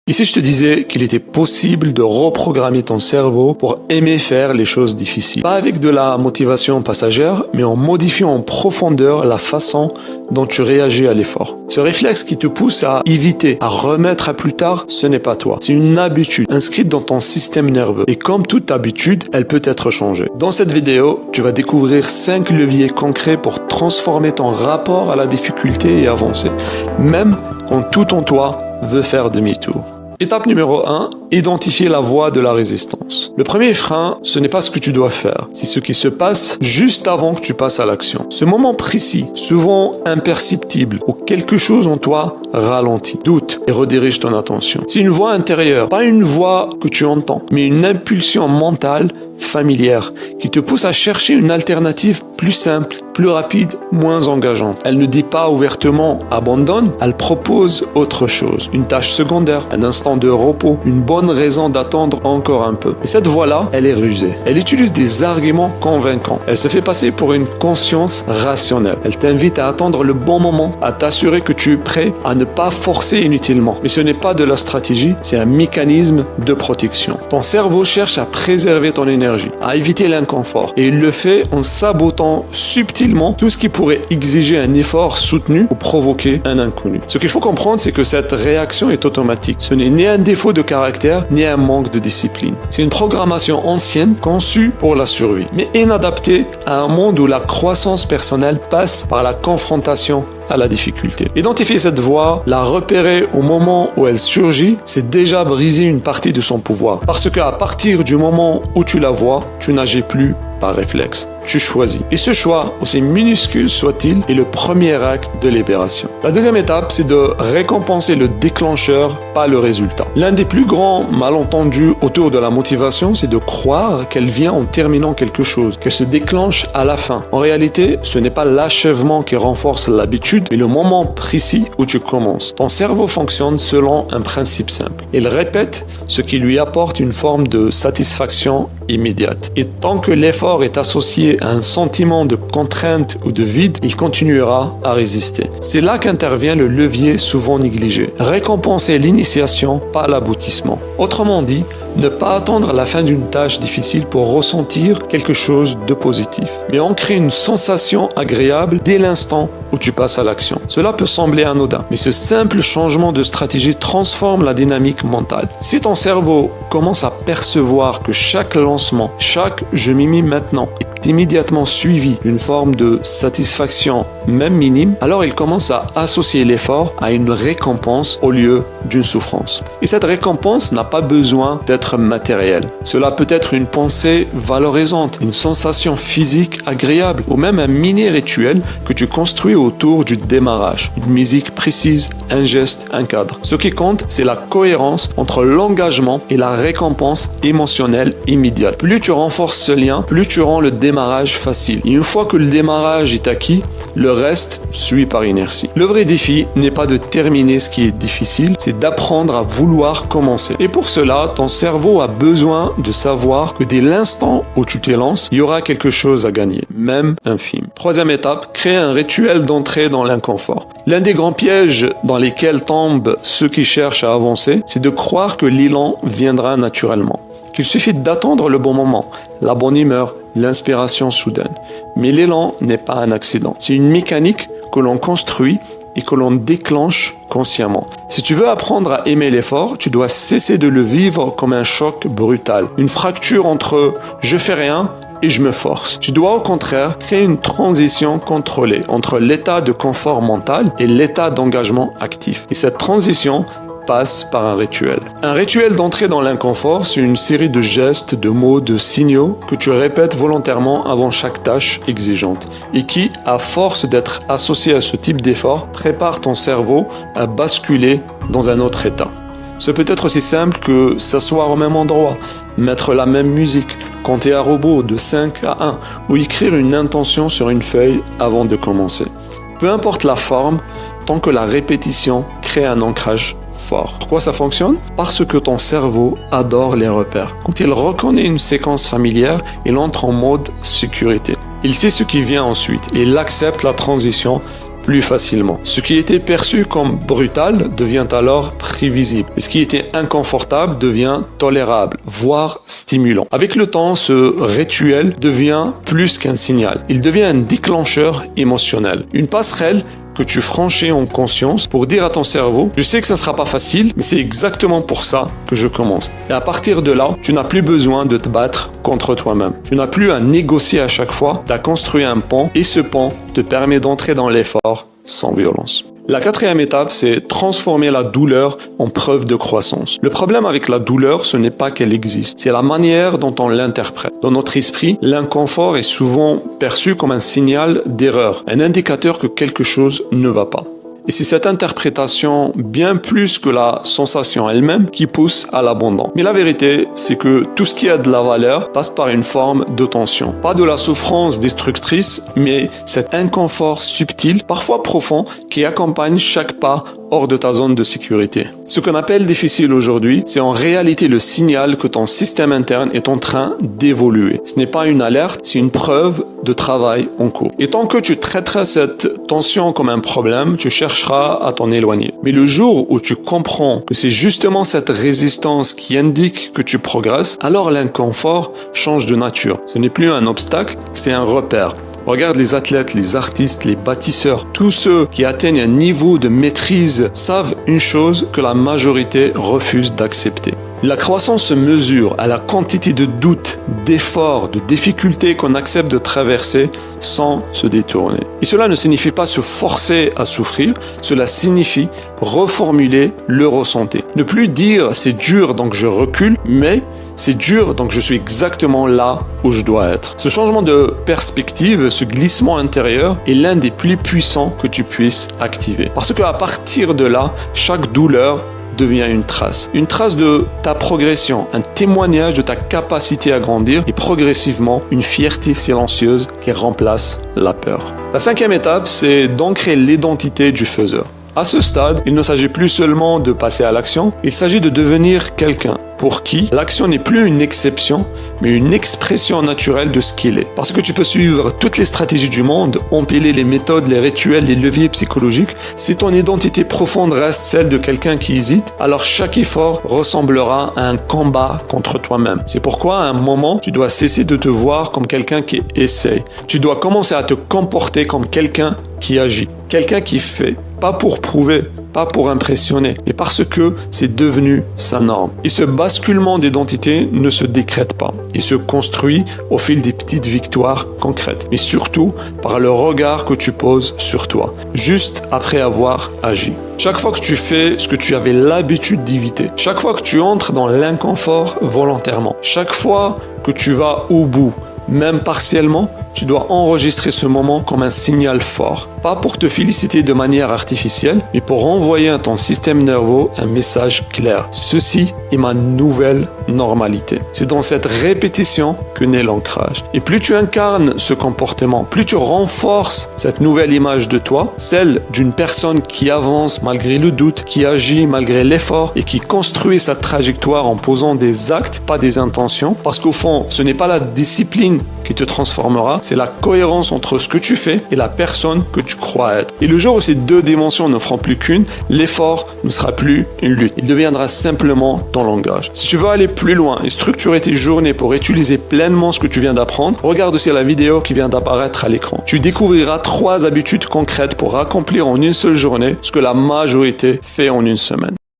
Ici, je te disais qu'il était possible de reprogrammer ton cerveau pour aimer faire les choses difficiles. Pas avec de la motivation passagère, mais en modifiant en profondeur la façon dont tu réagis à l'effort. Ce réflexe qui te pousse à éviter, à remettre à plus tard, ce n'est pas toi. C'est une habitude inscrite dans ton système nerveux. Et comme toute habitude, elle peut être changée. Dans cette vidéo, tu vas découvrir 5 leviers concrets pour transformer ton rapport à la difficulté et avancer, même quand tout en toi veut faire demi-tour. Étape numéro 1, identifier la voie de la résistance. Le premier frein, ce n'est pas ce que tu dois faire, c'est ce qui se passe juste avant que tu passes à l'action. Ce moment précis, souvent imperceptible, où quelque chose en toi ralentit, doute et redirige ton attention. C'est une voix intérieure, pas une voix que tu entends, mais une impulsion mentale familière qui te pousse à chercher une alternative plus simple, plus rapide, moins engageante. Elle ne dit pas ouvertement « abandonne », elle propose autre chose, une tâche secondaire, un instant de repos, une bonne raison d'attendre encore un peu. Et cette voix-là, elle est rusée. Elle utilise des arguments convaincants. Elle se fait passer pour une conscience rationnelle. Elle t'invite à attendre le bon moment, à t'assurer que tu es prêt, à ne pas forcer inutilement. Mais ce n'est pas de la stratégie, c'est un mécanisme de protection. Ton cerveau cherche à préserver ton énergie, à éviter l'inconfort. Et il le fait en sabotant subtilement tout ce qui pourrait exiger un effort soutenu ou provoquer un inconnu. Ce qu'il faut comprendre, c'est que cette réaction est automatique. Ce n'est ni un défaut de caractère, ni un manque de discipline. C'est une programmation ancienne conçue pour la survie, mais inadaptée à un monde où la croissance personnelle passe par la confrontation à la difficulté. Identifier cette voie, la repérer au moment où elle surgit, c'est déjà briser une partie de son pouvoir. Parce qu'à partir du moment où tu la vois, tu n'agis plus par réflexe. Tu choisis. Et ce choix, aussi minuscule soit-il, est le premier acte de libération. La deuxième étape, c'est de récompenser le déclencheur, pas le résultat. L'un des plus grands malentendus autour de la motivation, c'est de croire qu'elle vient en terminant quelque chose, qu'elle se déclenche à la fin. En réalité, ce n'est pas l'achèvement qui renforce l'habitude, mais le moment précis où tu commences. Ton cerveau fonctionne selon un principe simple. Il répète ce qui lui apporte une forme de satisfaction immédiate. Et tant que l'effort est associé à un sentiment de contrainte ou de vide, il continuera à résister. C'est là qu'intervient le levier souvent négligé. Récompenser l'initiation, pas l'aboutissement. Autrement dit, ne pas attendre la fin d'une tâche difficile pour ressentir quelque chose de positif, mais ancrer une sensation agréable dès l'instant où tu passes à l'action. Cela peut sembler anodin, mais ce simple changement de stratégie transforme la dynamique mentale. Si ton cerveau commence à percevoir que chaque lancement, chaque « je m'y mets maintenant » est immédiatement suivi d'une forme de satisfaction, même minime, alors il commence à associer l'effort à une récompense au lieu d'une souffrance. Et cette récompense n'a pas besoin d'être matérielle. Cela peut être une pensée valorisante, une sensation physique agréable ou même un mini-rituel que tu construis autour du démarrage. Une musique précise, un geste, un cadre. Ce qui compte, c'est la cohérence entre l'engagement et la récompense émotionnelle immédiate. Plus tu renforces ce lien, plus tu rends le démarrage facile. Et une fois que le démarrage est acquis, le reste suit par inertie. Le vrai défi n'est pas de terminer ce qui est difficile, c'est d'apprendre à vouloir commencer. Et pour cela, ton cerveau a besoin de savoir que dès l'instant où tu te lances, il y aura quelque chose à gagner, même infime. Troisième étape, créer un rituel d'entrée dans l'inconfort. L'un des grands pièges dans lesquels tombent ceux qui cherchent à avancer, c'est de croire que l'élan viendra naturellement. Qu'il suffit d'attendre le bon moment, la bonne humeur, l'inspiration soudaine. Mais l'élan n'est pas un accident. C'est une mécanique que l'on construit et que l'on déclenche consciemment. Si tu veux apprendre à aimer l'effort, tu dois cesser de le vivre comme un choc brutal. Une fracture entre « je fais rien » et je me force. Tu dois au contraire créer une transition contrôlée entre l'état de confort mental et l'état d'engagement actif. Et cette transition passe par un rituel. Un rituel d'entrée dans l'inconfort, c'est une série de gestes, de mots, de signaux que tu répètes volontairement avant chaque tâche exigeante et qui, à force d'être associé à ce type d'effort, prépare ton cerveau à basculer dans un autre état. Ce peut être aussi simple que s'asseoir au même endroit, mettre la même musique, compter à rebours de 5 à 1 ou écrire une intention sur une feuille avant de commencer. Peu importe la forme, tant que la répétition crée un ancrage fort. Pourquoi ça fonctionne? Parce que ton cerveau adore les repères. Quand il reconnaît une séquence familière, il entre en mode sécurité. Il sait ce qui vient ensuite et il accepte la transition plus facilement. Ce qui était perçu comme brutal devient alors prévisible. Et ce qui était inconfortable devient tolérable, voire stimulant. Avec le temps, ce rituel devient plus qu'un signal. Il devient un déclencheur émotionnel, une passerelle que tu franchis en conscience pour dire à ton cerveau « Je sais que ça ne sera pas facile, mais c'est exactement pour ça que je commence. » Et à partir de là, tu n'as plus besoin de te battre contre toi-même. Tu n'as plus à négocier à chaque fois. Tu as construit un pont et ce pont te permet d'entrer dans l'effort sans violence. La quatrième étape, c'est transformer la douleur en preuve de croissance. Le problème avec la douleur, ce n'est pas qu'elle existe, c'est la manière dont on l'interprète. Dans notre esprit, l'inconfort est souvent perçu comme un signal d'erreur, un indicateur que quelque chose ne va pas. Et c'est cette interprétation, bien plus que la sensation elle-même, qui pousse à l'abandon. Mais la vérité, c'est que tout ce qui a de la valeur passe par une forme de tension. Pas de la souffrance destructrice, mais cet inconfort subtil, parfois profond, qui accompagne chaque pas hors de ta zone de sécurité. Ce qu'on appelle difficile aujourd'hui, c'est en réalité le signal que ton système interne est en train d'évoluer. Ce n'est pas une alerte, c'est une preuve de travail en cours. Et tant que tu traiteras cette tension comme un problème, tu chercheras à t'en éloigner. Mais le jour où tu comprends que c'est justement cette résistance qui indique que tu progresses, alors l'inconfort change de nature. Ce n'est plus un obstacle, c'est un repère. Regarde les athlètes, les artistes, les bâtisseurs, tous ceux qui atteignent un niveau de maîtrise savent une chose que la majorité refuse d'accepter. La croissance se mesure à la quantité de doutes, d'efforts, de difficultés qu'on accepte de traverser sans se détourner. Et cela ne signifie pas se forcer à souffrir, cela signifie reformuler le ressenti. Ne plus dire c'est dur donc je recule, mais c'est dur donc je suis exactement là où je dois être. Ce changement de perspective, ce glissement intérieur est l'un des plus puissants que tu puisses activer. Parce qu'à partir de là, chaque douleur devient une trace de ta progression, un témoignage de ta capacité à grandir et progressivement une fierté silencieuse qui remplace la peur. La cinquième étape, c'est d'ancrer l'identité du faiseur. À ce stade, il ne s'agit plus seulement de passer à l'action, il s'agit de devenir quelqu'un pour qui l'action n'est plus une exception, mais une expression naturelle de ce qu'il est. Parce que tu peux suivre toutes les stratégies du monde, empiler les méthodes, les rituels, les leviers psychologiques. Si ton identité profonde reste celle de quelqu'un qui hésite, alors chaque effort ressemblera à un combat contre toi-même. C'est pourquoi à un moment, tu dois cesser de te voir comme quelqu'un qui essaye. Tu dois commencer à te comporter comme quelqu'un qui agit, quelqu'un qui fait. Pas pour prouver, pas pour impressionner, mais parce que c'est devenu sa norme. Et ce basculement d'identité ne se décrète pas. Il se construit au fil des petites victoires concrètes, mais surtout par le regard que tu poses sur toi, juste après avoir agi. Chaque fois que tu fais ce que tu avais l'habitude d'éviter, chaque fois que tu entres dans l'inconfort volontairement, chaque fois que tu vas au bout, même partiellement, tu dois enregistrer ce moment comme un signal fort. Pas pour te féliciter de manière artificielle, mais pour envoyer à ton système nerveux un message clair. Ceci est ma nouvelle normalité. C'est dans cette répétition que naît l'ancrage. Et plus tu incarnes ce comportement, plus tu renforces cette nouvelle image de toi, celle d'une personne qui avance malgré le doute, qui agit malgré l'effort et qui construit sa trajectoire en posant des actes, pas des intentions. Parce qu'au fond, ce n'est pas la discipline qui te transformera, c'est la cohérence entre ce que tu fais et la personne que tu crois être. Et le jour où ces deux dimensions ne feront plus qu'une, l'effort ne sera plus une lutte. Il deviendra simplement ton langage. Si tu veux aller plus loin et structurer tes journées pour utiliser pleinement ce que tu viens d'apprendre, regarde aussi la vidéo qui vient d'apparaître à l'écran. Tu découvriras 3 habitudes concrètes pour accomplir en une seule journée ce que la majorité fait en une semaine.